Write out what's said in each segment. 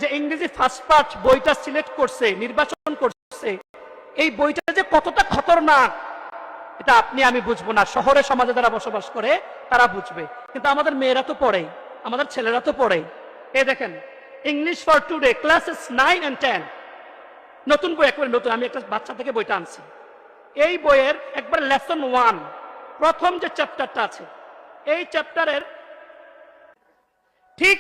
যে ইংরেজি first part বইটা সিলেক্ট করছে, নির্বাচন করছে, এই বইটা যে কতটা খতরনাক এটা আপনি আমি বুঝবো না, শহরে সমাজে যারা বসবাস করে তারা বুঝবে। কিন্তু আমাদের মেয়েরা তো পড়ে, আমাদের ছেলেরা তো পড়ে। এই দেখেন, English for today classes 9 and 10, নতুন বই, একবারে নতুন। আমি একটা বাচ্চা থেকে বইটা আনছি। এই বইয়ের একবার লেসন 1 প্রথম যে চ্যাপ্টারটা আছে, এই চ্যাপ্টারের ঠিক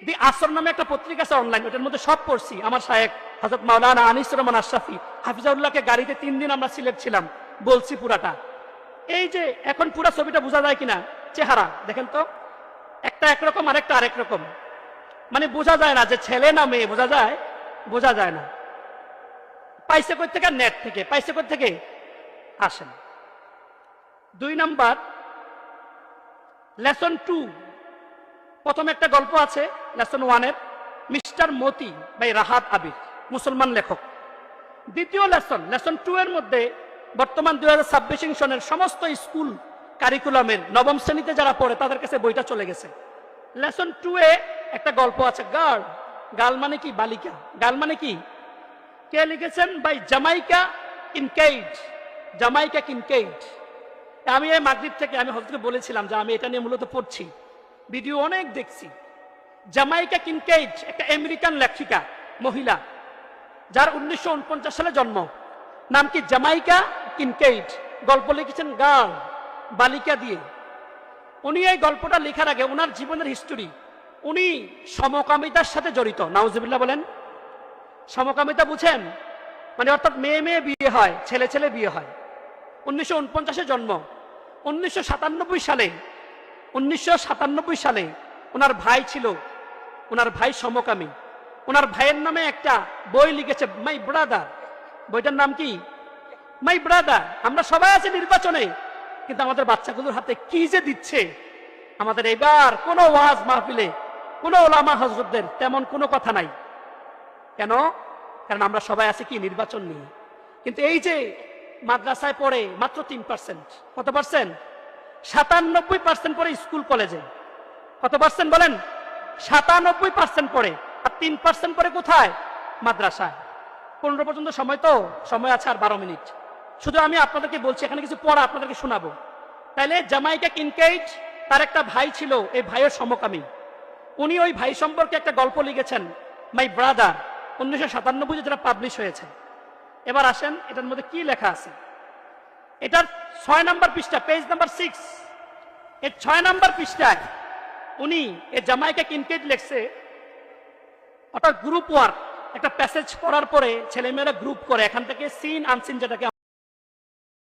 দি আসর নামে একটা পত্রিকা আছে অনলাইন, ওটার মধ্যে সব পড়ছি। আমার শায়েখ হযরত মাওলানা আনিসুর রহমান আশরাফি হাফিজাউল্লাহকে গাড়িতে 3 দিন আমরা সিলেট ছিলাম, বলছি পুরাটা। এই যে এখন পুরা ছবিটা বোঝা যায় কিনা, চেহারা দেখেন তো, একটা একরকম আরেকটা আরেক রকম, মানে বোঝা যায় না যে ছেলে না মেয়ে, বোঝা যায়? বোঝা যায় না। পাইছে কই থেকে? নেট থেকে। পাইছে কই থেকে? আসেন 2 নাম্বার লেসন 2, প্রথম একটা গল্প আছে লেসন 1 এর, মিস্টার মতি বাই রাহাত আবির, মুসলমান লেখক। দ্বিতীয় লেসন, লেসন 2 এর মধ্যে বর্তমান 2026 সনের সমস্ত স্কুল কারিকুলামের নবম শ্রেণীতে যারা পড়ে তাদের কাছে বইটা চলে গেছে। লেসন 2 এ একটা গল্প আছে, গার্ল। গার্ল মানে কি? বালিকা। গার্ল মানে কি? কে লিখেছেন? By Jamaica Kincaid. Jamaica Kincaid. আমি এই মাগরিব থেকে আমি হযরতকে বলেছিলাম যে আমি এটা নিয়ে মূলত পড়ছি, ভিডিও অনেক দেখছি। জামাইকা কিনকেইড একটা আমেরিকান লেখিকা, মহিলা, যার 1949 সালে জন্ম। নাম কি? জামাইকা কিনকেইড। গল্প লিখেছেন গার্ল, বালিকা দিয়ে। উনি এই গল্পটা লেখার আগে ওনার জীবনের হিস্টোরি, উনি সমকামিতার সাথে জড়িত। নাউজুবিল্লাহ বলেন। সমকামিতা বুঝেন? মানে অর্থাৎ মেয়ে মেয়ে বিয়ে হয়, ছেলে ছেলে বিয়ে হয়। 1949 জন্ম। 1997 সালে ওনার ভাই ছিল, ওনার ভাই সমকামী। ওনার ভাইয়ের নামে একটা বই লিখেছে, মাই ব্রাদার। বইটার নাম কি? My brother. আমরা সবাই আছি নির্বাচনে, কিন্তু আমাদের বাচ্চাগুলোর হাতে কি যে দিচ্ছে। আমাদের এবার কোনো ওয়াজ মাহফিলে কোনো ওলামা হযরতদের তেমন কোনো কথা নাই। কেন? কারণ আমরা সবাই আছি কি? নির্বাচন নিয়ে। কিন্তু এই যে মাদ্রাসায় পড়ে মাত্র 3%। কত পার্সেন্ট? 97% পড়ে স্কুল কলেজে। কত পার্সেন্ট বলেন? 97% পড়ে। আর 3% পড়ে কোথায়? মাদ্রাসায়। 15 পর্যন্ত সময়, তো সময় আছে আর 12 মিনিট। শুধু আমি আপনাদেরকে বলছি, এখানে কিছু পড়া আপনাদেরকে শোনাবো। তাইলে জামাইকা কিনকেইড, তার একটা ভাই ছিল, এই ভাইয়ের সমকামী। উনি ওই ভাই সম্পর্কে একটা গল্প লিখেছেন, মাই ব্রাদার, 1997 যেটা পাবলিশ হয়েছে। এবার আসেন এটার মধ্যে কি লেখা আছে। এটার 6 নাম্বার পৃষ্ঠা, পেজ নাম্বার 6। এর 6 নাম্বার পৃষ্ঠায় উনি এই জামাইকা কিনকেইড লিখছে, অর্থাৎ গ্রুপ ওয়ার্ক, একটা প্যাসেজ পড়ার পরে ছেলেমেয়েরা গ্রুপ করে, এখান থেকে সিন আনসিন যেটাকে